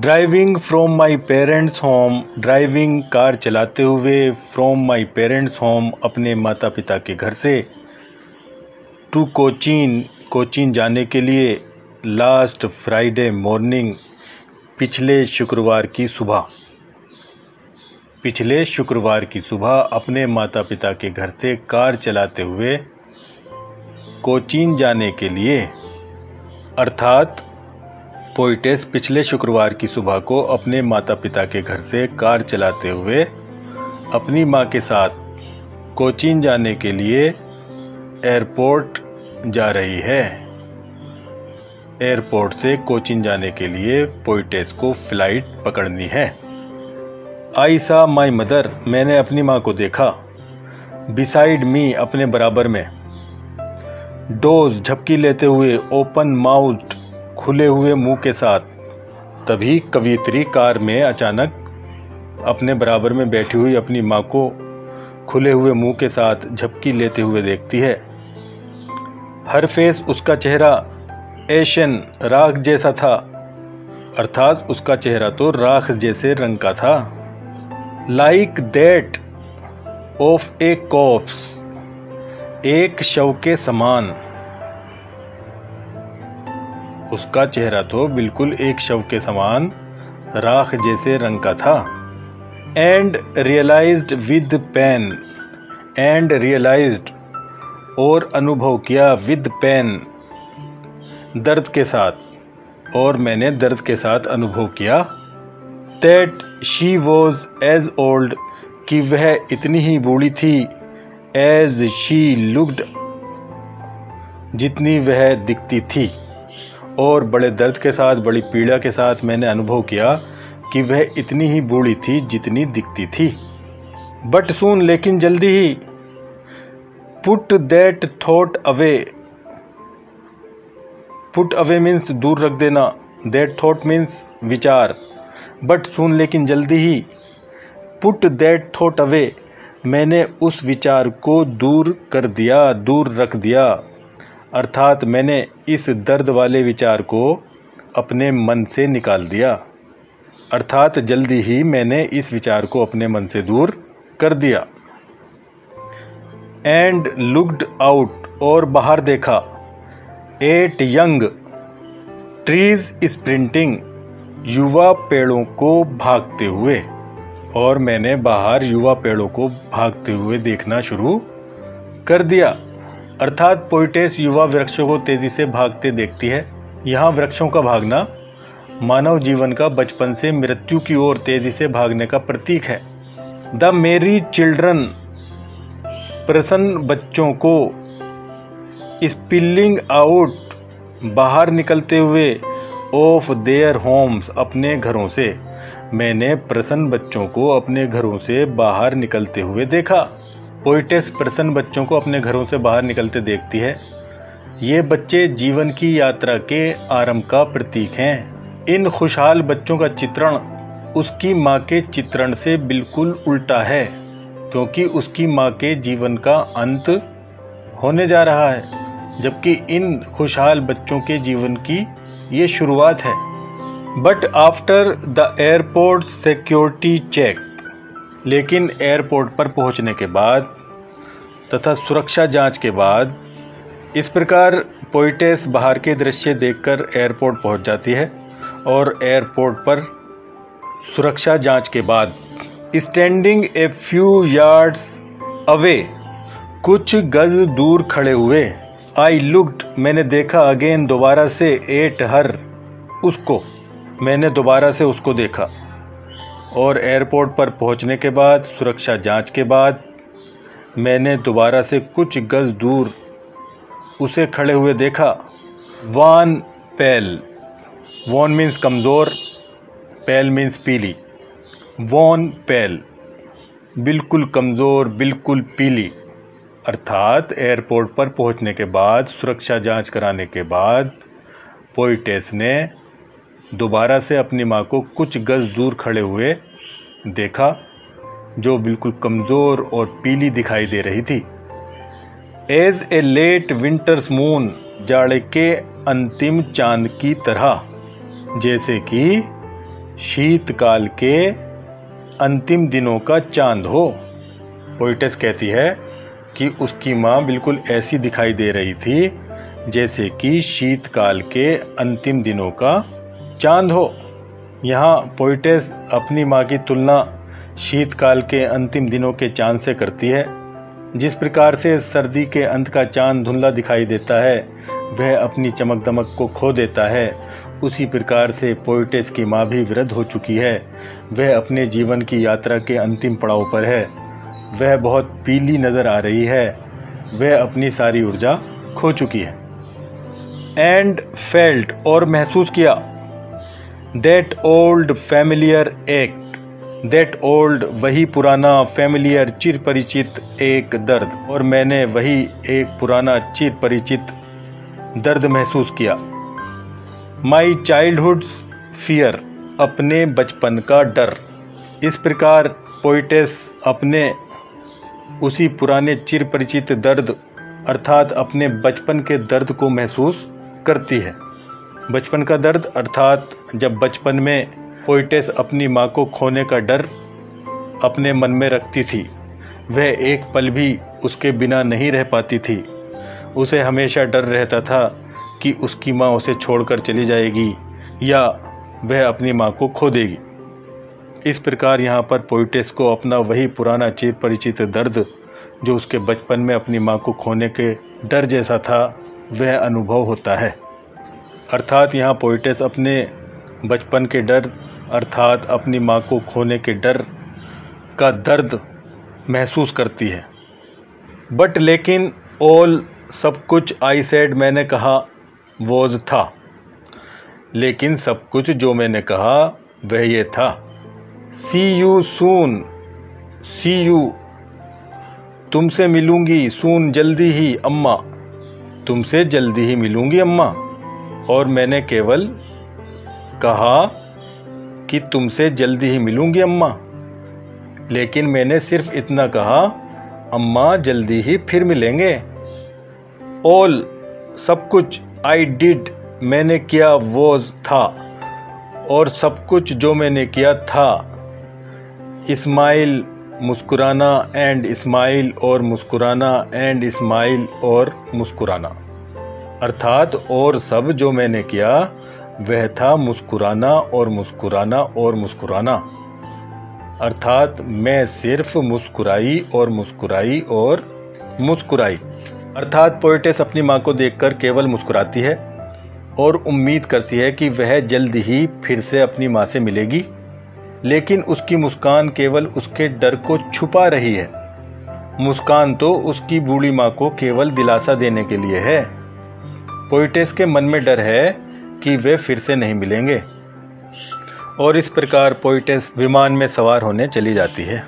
Driving from my parents home, driving car चलाते हुए, from my parents home अपने माता पिता के घर से, टू कोचीन, कोचीन जाने के लिए, लास्ट फ्राइडे मॉर्निंग, पिछले शुक्रवार की सुबह, पिछले शुक्रवार की सुबह अपने माता पिता के घर से कार चलाते हुए कोचीन जाने के लिए, अर्थात पोइटेस पिछले शुक्रवार की सुबह को अपने माता पिता के घर से कार चलाते हुए अपनी माँ के साथ कोचीन जाने के लिए एयरपोर्ट जा रही है। एयरपोर्ट से कोचीन जाने के लिए पोइटेस को फ्लाइट पकड़नी है। आई सा माई मदर, मैंने अपनी माँ को देखा। बिसाइड मी, अपने बराबर में। डोज, झपकी लेते हुए, ओपन माउथ, खुले हुए मुंह के साथ। तभी कवियत्री कार में अचानक अपने बराबर में बैठी हुई अपनी माँ को खुले हुए मुंह के साथ झपकी लेते हुए देखती है। हर फेस, उसका चेहरा, एशन, राख जैसा था, अर्थात उसका चेहरा तो राख जैसे रंग का था। Like that of a corpse, एक शव के समान। उसका चेहरा तो बिल्कुल एक शव के समान राख जैसे रंग का था। And realized with pain, and realized, और अनुभव किया, विद पेन, दर्द के साथ, और मैंने दर्द के साथ अनुभव किया। That she was as old, कि वह इतनी ही बूढ़ी थी, एज शी लुक्ड, जितनी वह दिखती थी। और बड़े दर्द के साथ, बड़ी पीड़ा के साथ मैंने अनुभव किया कि वह इतनी ही बूढ़ी थी जितनी दिखती थी। बट सून, लेकिन जल्दी ही। Put that thought away, put away means दूर रख देना, दैट थॉट मीन्स विचार। बट सून, लेकिन जल्दी ही। पुट दैट थॉट अवे, मैंने उस विचार को दूर कर दिया, दूर रख दिया, अर्थात मैंने इस दर्द वाले विचार को अपने मन से निकाल दिया, अर्थात जल्दी ही मैंने इस विचार को अपने मन से दूर कर दिया। एंड लुक्ड आउट, और बाहर देखा। एट यंग ट्रीज स्प्रिंटिंग, युवा पेड़ों को भागते हुए, और मैंने बाहर युवा पेड़ों को भागते हुए देखना शुरू कर दिया, अर्थात पोइटेस युवा वृक्षों को तेजी से भागते देखती है। यहाँ वृक्षों का भागना मानव जीवन का बचपन से मृत्यु की ओर तेजी से भागने का प्रतीक है। द मेरी चिल्ड्रन, प्रसन्न बच्चों को, स्पिलिंग आउट, बाहर निकलते हुए, ऑफ देयर होम्स, अपने घरों से। मैंने प्रसन्न बच्चों को अपने घरों से बाहर निकलते हुए देखा। पोइटेस प्रसन्न बच्चों को अपने घरों से बाहर निकलते देखती है। ये बच्चे जीवन की यात्रा के आरंभ का प्रतीक हैं। इन खुशहाल बच्चों का चित्रण उसकी माँ के चित्रण से बिल्कुल उल्टा है, क्योंकि उसकी माँ के जीवन का अंत होने जा रहा है, जबकि इन खुशहाल बच्चों के जीवन की ये शुरुआत है। But after the airport security check, लेकिन एयरपोर्ट पर पहुंचने के बाद तथा सुरक्षा जांच के बाद, इस प्रकार पोइटेस बाहर के दृश्य देखकर एयरपोर्ट पहुंच जाती है। और एयरपोर्ट पर सुरक्षा जांच के बाद, standing a few yards away, कुछ गज दूर खड़े हुए। आई लुक्ड, मैंने देखा, अगेन, दोबारा से, एट हर, उसको, मैंने दोबारा से उसको देखा। और एयरपोर्ट पर पहुंचने के बाद, सुरक्षा जांच के बाद, मैंने दोबारा से कुछ गज दूर उसे खड़े हुए देखा। वान पेल, वॉन मीन्स कमज़ोर, पेल मीन्स पीली। वॉन पेल, बिल्कुल कमज़ोर, बिल्कुल पीली, अर्थात एयरपोर्ट पर पहुंचने के बाद, सुरक्षा जांच कराने के बाद, पोइटेस ने दोबारा से अपनी माँ को कुछ गज दूर खड़े हुए देखा, जो बिल्कुल कमज़ोर और पीली दिखाई दे रही थी। As a late winter's moon, जाड़े के अंतिम चांद की तरह, जैसे कि शीतकाल के अंतिम दिनों का चांद हो। पोइटेस कहती है कि उसकी माँ बिल्कुल ऐसी दिखाई दे रही थी जैसे कि शीतकाल के अंतिम दिनों का चांद हो। यहाँ पोइटेस अपनी माँ की तुलना शीतकाल के अंतिम दिनों के चांद से करती है। जिस प्रकार से सर्दी के अंत का चांद धुंधला दिखाई देता है, वह अपनी चमक दमक को खो देता है, उसी प्रकार से पोइटेस की माँ भी वृद्ध हो चुकी है। वह अपने जीवन की यात्रा के अंतिम पड़ाव पर है। वह बहुत पीली नज़र आ रही है। वह अपनी सारी ऊर्जा खो चुकी है। एंड फेल्ट और महसूस किया, दैट ओल्ड फैमिलियर एक, दैट ओल्ड वही पुराना, फैमिलियर चिर परिचित एक दर्द, और मैंने वही एक पुराना चिर परिचित दर्द महसूस किया। माई चाइल्डहुड्स फियर, अपने बचपन का डर। इस प्रकार पोइटेस अपने उसी पुराने चिर परिचित दर्द अर्थात अपने बचपन के दर्द को महसूस करती है। बचपन का दर्द अर्थात जब बचपन में पोइटेस अपनी माँ को खोने का डर अपने मन में रखती थी। वह एक पल भी उसके बिना नहीं रह पाती थी। उसे हमेशा डर रहता था कि उसकी माँ उसे छोड़कर चली जाएगी या वह अपनी माँ को खो देगी। इस प्रकार यहाँ पर पोइटेस को अपना वही पुराना चिर परिचित दर्द जो उसके बचपन में अपनी माँ को खोने के डर जैसा था, वह अनुभव होता है। अर्थात यहाँ पोइटेस अपने बचपन के डर अर्थात अपनी माँ को खोने के डर का दर्द महसूस करती है। बट लेकिन ऑल सब कुछ, आई सेड मैंने कहा, वॉज था, लेकिन सब कुछ जो मैंने कहा वह ये था। सी यू सून, सी यू तुमसे मिलूंगी, सून जल्दी ही, अम्मा तुमसे जल्दी ही मिलूंगी अम्मा। और मैंने केवल कहा कि तुमसे जल्दी ही मिलूंगी अम्मा, लेकिन मैंने सिर्फ इतना कहा, अम्मा जल्दी ही फिर मिलेंगे। ऑल सब कुछ, आई डिड मैंने किया, वॉज था, और सब कुछ जो मैंने किया था। स्माइल मुस्कुराना, एंड स्माइल और मुस्कुराना, एंड स्माइल और मुस्कुराना। अर्थात और सब जो मैंने किया वह था मुस्कुराना और मुस्कुराना और मुस्कुराना। अर्थात मैं सिर्फ मुस्कुराई और मुस्कुराई और मुस्कुराई। अर्थात पोइटेस अपनी माँ को देखकर केवल मुस्कुराती है और उम्मीद करती है कि वह जल्द ही फिर से अपनी माँ से मिलेगी, लेकिन उसकी मुस्कान केवल उसके डर को छुपा रही है। मुस्कान तो उसकी बूढ़ी माँ को केवल दिलासा देने के लिए है। पोइटेस के मन में डर है कि वे फिर से नहीं मिलेंगे, और इस प्रकार पोइटेस विमान में सवार होने चली जाती है।